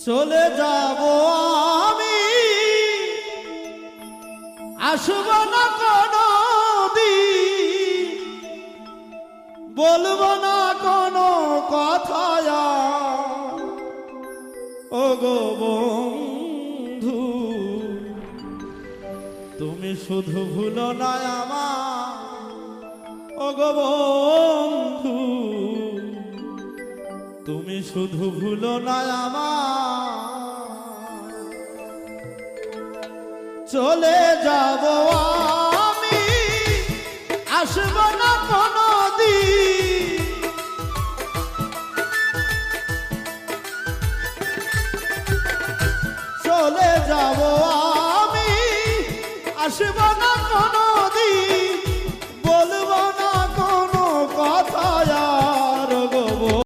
চলে যাব আমি, আসব না কোনো দিন, বলবো না কোনো কথা ও গো বন্ধু। তুমি শুধু ভুলো না আমার ও গো বন্ধু, তুমি শুধু ভুলো না আমার। চলে যাব আমি, আসব না কোনো দিন, চলে যাব আমি, আসব না কোনো দিন,